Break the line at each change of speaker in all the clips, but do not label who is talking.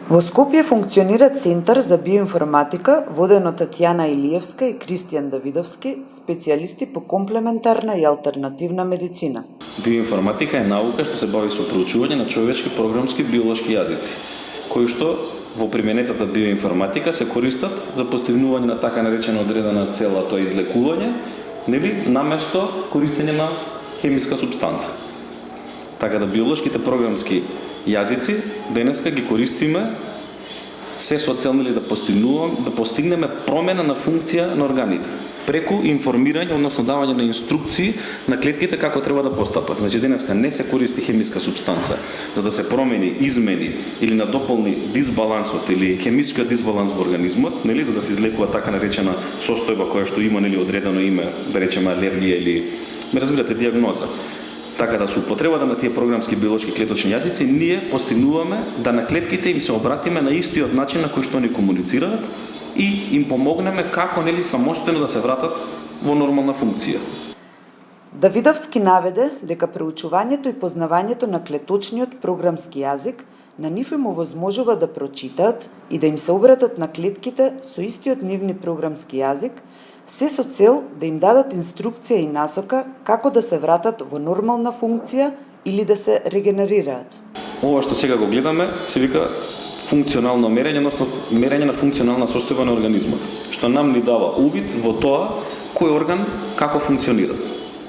Во Скопје функционира Центар за биоинформатика, воден од Татјана Илиевска и Кристијан Давидовски, специјалисти по комплементарна и алтернативна медицина.
Биоинформатика е наука што се бави со проучување на човечки програмски биолошки јазици, кои што во применетата биоинформатика се користат за постигнување на така наречена одредена цел, а тоа е излекување, нели, наместо користење на хемиска супстанца. Така да биолошките програмски јазици денеска ги користиме се со цел да постигнеме промена на функција на органите преку информирање, односно давање на инструкции на клетките како треба да постапат. Значи денеска не се користи хемиска супстанца за да се промени, измени или надополни дисбалансот или хемискиот дисбаланс во организмот, нели, за да се излекува така наречена состојба која што има, нели, одредено име, да речеме алергија или, ме разбирате, дијагноза. Така да со употребата на тие програмски биолошки клеточни јазици ние постигнуваме да на клетките им се обратиме на истиот начин на кој што ни комуницираат и им помогнеме како, нели, самостојно да се вратат во нормална функција.
Давидовски наведе дека проучувањето и познавањето на клеточниот програмски јазик на нив им овозможува да прочитаат и да им се обратат на клетките со истиот нивни програмски јазик, се со цел да им дадат инструкција и насока како да се вратат во нормална функција или да се регенерираат.
Ова што сега го гледаме се вика функционално мерење, односно мерење на функционална состојба на организмот, што нам ни дава увид во тоа кој орган како функционира.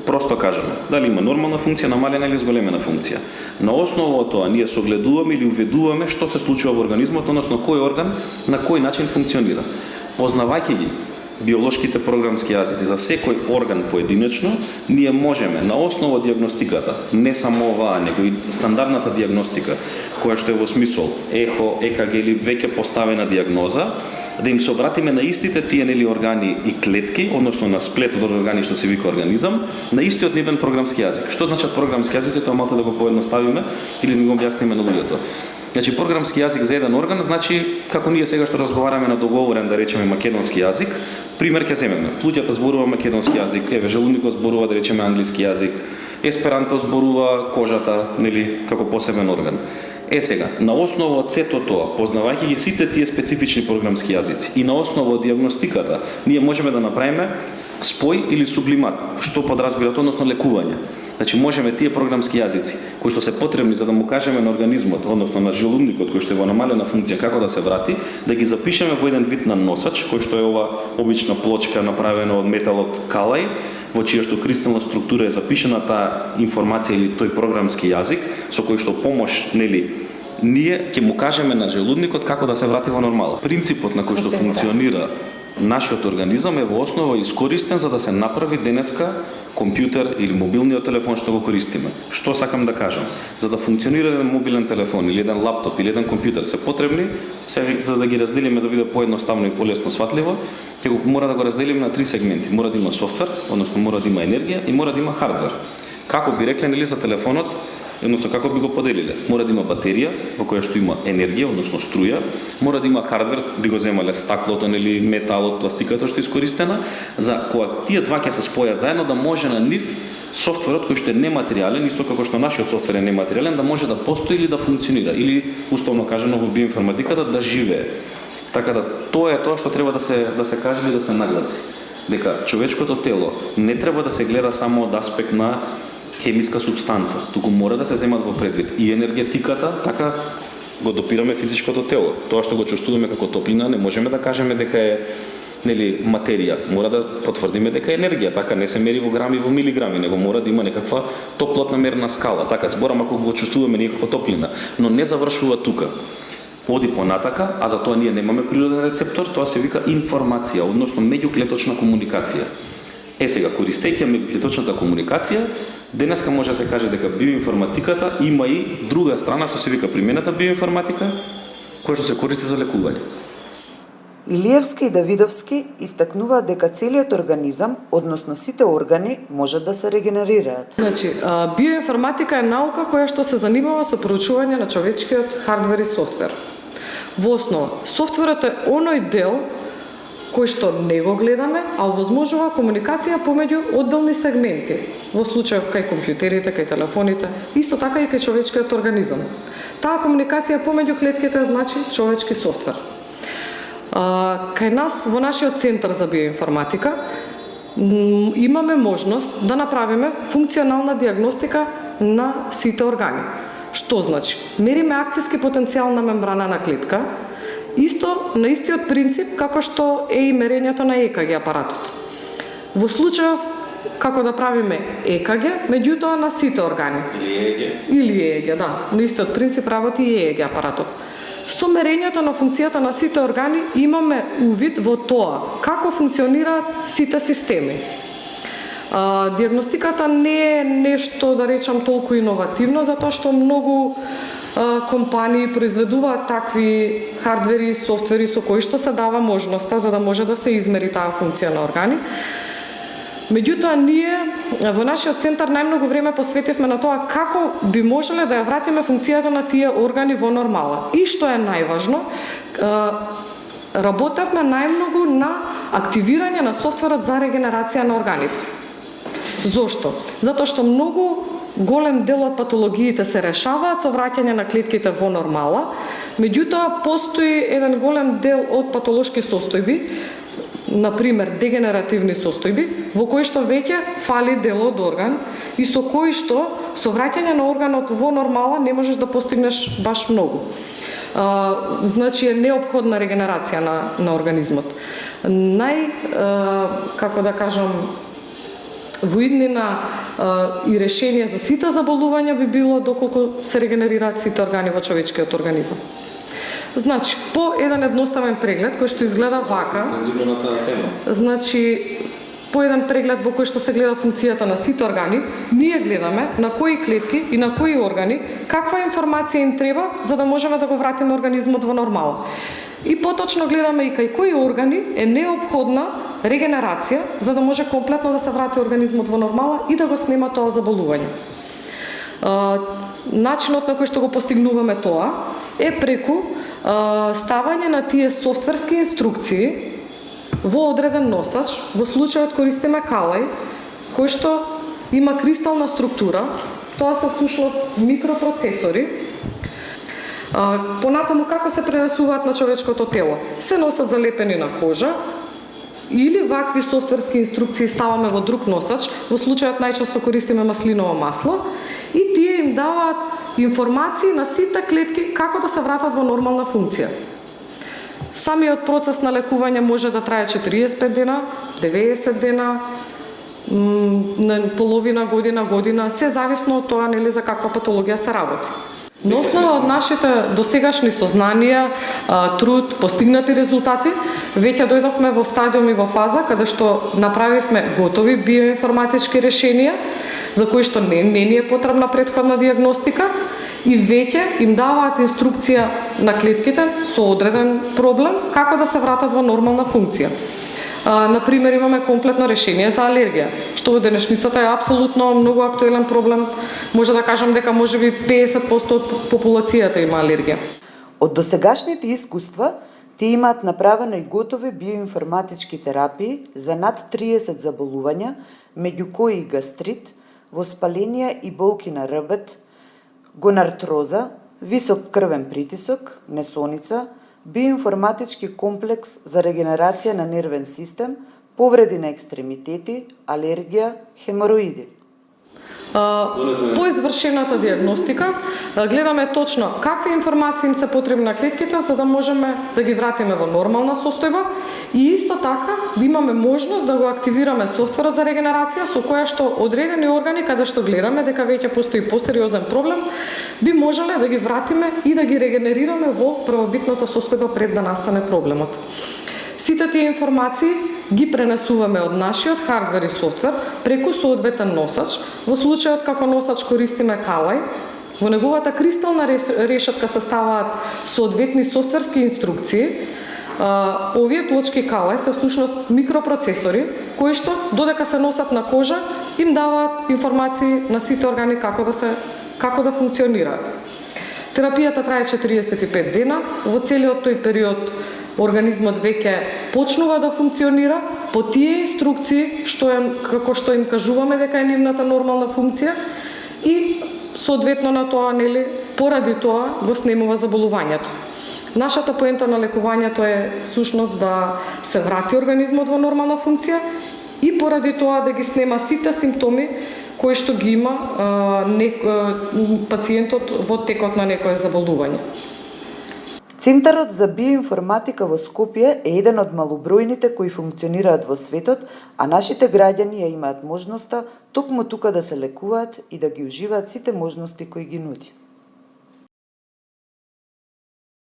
Просто кажаме, дали има нормална функција, намалена или зголемена функција. На основа од тоа ние согледуваме или уведуваме што се случува во организмот, односно кој орган на кој начин функционира. Познавајќи ги биолошките програмски јазици за секој орган поединечно, ние можеме на основа дијагностиката, не само оваа, него и стандардната дијагностика, која што е во смисол ехо, ЕКГ или веќе поставена дијагноза, да им се обратиме на истите тие, нели, органи и клетки, односно на сплетот од органи што се вика организам, на истиот нивен програмски јазик. Што значат програмски јазици, тоа малку да го поедноставиме или да го објасниме на луѓето. Значи програмски јазик за еден орган значи како ние сега што разговараме на договорен, да речеме, македонски јазик. Пример ќе земеме. Плуќата зборува македонски јазик, еве желудникот зборува, да речеме, англиски јазик, есперанто зборува кожата, нели, како посебен орган. Сега, на основа од сето тоа, познавајќи ги сите тие специфични програмски јазици и на основа од дијагностиката, ние можеме да направиме спој или сублимат, што подразбира тоа, односно лекување. Значи можеме тие програмски јазици кои што се потребни за да му кажеме на организмот, односно на желудникот кој што е во намалена функција како да се врати, да ги запишеме во еден вид на носач, кој што е ова обична плочка направена од металот калај, во чија што кристална структура е запишена таа информација или тој програмски јазик, со кој што помош, нели, ние ќе му кажеме на желудникот како да се врати во нормала. Принципот на кој што функционира нашиот организам е во основа искористен за да се направи денеска компјутер или мобилниот телефон што го користиме. Што сакам да кажам? За да функционира еден мобилен телефон или еден лаптоп или еден компјутер се потребни, за да ги разделиме да биде поедноставно и полесно сватливо, ќе го мора да го разделиме на три сегменти. Мора да има софтвер, односно мора да има енергија и мора да има хардвер. Како би рекле, нели, за телефонот, односно како би го поделиле? Мора да има батерија во која што има енергија, односно струја, мора да има хардвер, би го земале стаклото, нели, металот, пластиката што е искористена, за кога тие два ќе се спојат заедно да може на нив софтверот кој што е нематеријален, исто како што нашиот софтвер е нематеријален, да може да постои или да функционира, или условно кажано во биоинформатиката да живее. Така да тоа е тоа што треба да се каже и да се нагласи, дека човечкото тело не треба да се гледа само од аспект на хемиска субстанца, туку мора да се земат во предвид и енергетиката, така го допираме физичкото тело. Тоа што го чувствуваме како топлина, не можеме да кажеме дека е, нели, материја. Мора да потврдиме дека е енергија, така не се мери во грами, во милиграми, него мора да има некаква топлотна мерна скала. Така зборам ако го чувствуваме ние како топлина, но не завршува тука. Оди понатака, а за тоа ние немаме природен рецептор, тоа се вика информација, односно меѓуклеточна комуникација. Сега, користејќи меѓуклеточната комуникација, денеска може да се каже дека биоинформатиката има и друга страна што се вика примената биоинформатика, која што се користи за лекување.
Илиевски и Давидовски истакнуваат дека целиот организам, односно сите органи, можат да се регенерираат.
Значи, биоинформатика е наука која што се занимава со проучување на човечкиот хардвер и софтвер. Во основа, софтверот е оној дел кој што не го гледаме, а овозможува комуникација помеѓу одделни сегменти, во случајов кај компјутерите, кај телефоните, исто така и кај човечкиот организам. Таа комуникација помеѓу клетките значи човечки софтвер. Кај нас, во нашиот центар за биоинформатика, имаме можност да направиме функционална диагностика на сите органи. Што значи? Мериме акцијски потенцијал на мембрана на клетка, на истиот принцип како што е и мерењето на ЕКГ апаратот. Во случајов како да правиме ЕКГ, меѓутоа на сите органи. Или ЕЕГ, да. На истиот принцип работи и ЕЕГ апаратот. Со мерењето на функцијата на сите органи имаме увид во тоа како функционираат сите системи. Диагностиката не е нешто, да речам, толку иновативно, затоа што многу компании произведуваат такви хардвери и софтвери со кои што се дава можноста за да може да се измери таа функција на органи. Меѓутоа, ние во нашиот центар најмногу време посветивме на тоа како би можеле да ја вратиме функцијата на тие органи во нормала. И што е најважно, работевме најмногу на активирање на софтверот за регенерација на органите. Зошто? Затоа што многу голем дел од патологиите се решаваат со враќање на клетките во нормала, меѓутоа постои еден голем дел од патолошки состојби, например дегенеративни состојби, во кои што веќе фали дел од орган и со кои што со враќање на органот во нормала не можеш да постигнеш баш многу. Значи е неопходна регенерација на организмот. Како да кажам, во иднина и решение за сите заболувања би било доколку се регенерираат сите органи во човечкиот организам. Значи, по еден едноставен преглед кој што изгледа вака, значи по еден преглед во кој што се гледа функцијата на сите органи, ние гледаме на кои клетки и на кои органи каква информација им треба за да можеме да го вратиме организмот во нормала. И поточно гледаме и кај кои органи е неопходна регенерација за да може комплетно да се врати организмот во нормала и да го снема тоа заболување. Начинот на кој што го постигнуваме тоа е преку ставање на тие софтверски инструкции во одреден носач, во случајот користиме калај, кој што има кристална структура, тоа се всушност микропроцесори. Понатаму како се пренесуваат на човечкото тело? Се носат залепени на кожа, или вакви софтверски инструкции ставаме во друг носач, во случајот најчесто користиме маслиново масло, и тие им даваат информации на сите клетки како да се вратат во нормална функција. Самиот процес на лекување може да трае 45 дена, 90 дена, половина година, се зависно од тоа нели за каква патологија се работи. На основа од нашите досегашни сознанија, труд, постигнати резултати, веќе дојдовме во стадиум и во фаза каде што направивме готови биоинформатички решенија за кои што не ни е потребна претходна диагностика и веќе им даваат инструкција на клетките со одреден проблем како да се вратат во нормална функција. Например, имаме комплетно решение за алергија, што во денешницата е апсолутно многу актуелен проблем. Може да кажам дека можеби 50% од популацијата има алергија.
Од досегашните искуства, тие имаат направено и готови биоинформатички терапии за над 30 заболувања, меѓу кои и гастрит, воспаление и болки на рбет, гонартроза, висок крвен притисок, несоница, биоинформатички комплекс за регенерација на нервен систем, повреди на екстремитети, алергија, хемороиди.
По извршената диагностика гледаме точно какви информации им се потребни на клетките за да можеме да ги вратиме во нормална состојба и исто така да имаме можност да го активираме софтверот за регенерација со која што одредени органи каде што гледаме дека веќе постои посериозен проблем би можеле да ги вратиме и да ги регенерираме во првобитната состојба пред да настане проблемот. Сите тие информации ги пренесуваме од нашиот хардвер и софтвер преку соодветен носач. Во случајот како носач користиме калај, во неговата кристална решетка се ставаат соодветни софтверски инструкции. Овие плочки калај се всушност микропроцесори кои што додека се носат на кожа им даваат информации на сите органи како да функционираат. Терапијата трае 45 дена, во целиот тој период организмот веќе почнува да функционира по тие инструкции како што им кажуваме дека е нивната нормална функција и соодветно на тоа, нели, поради тоа го снемува заболувањето. Нашата поента на лекувањето е сушност да се врати организмот во нормална функција и поради тоа да ги снема сите симптоми кои што ги има пациентот во текот на некое заболување.
Центарот за биоинформатика во Скопје е еден од малобројните кои функционираат во светот, а нашите граѓани ја имаат можноста токму тука да се лекуваат и да ги уживаат сите можности кои ги нуди.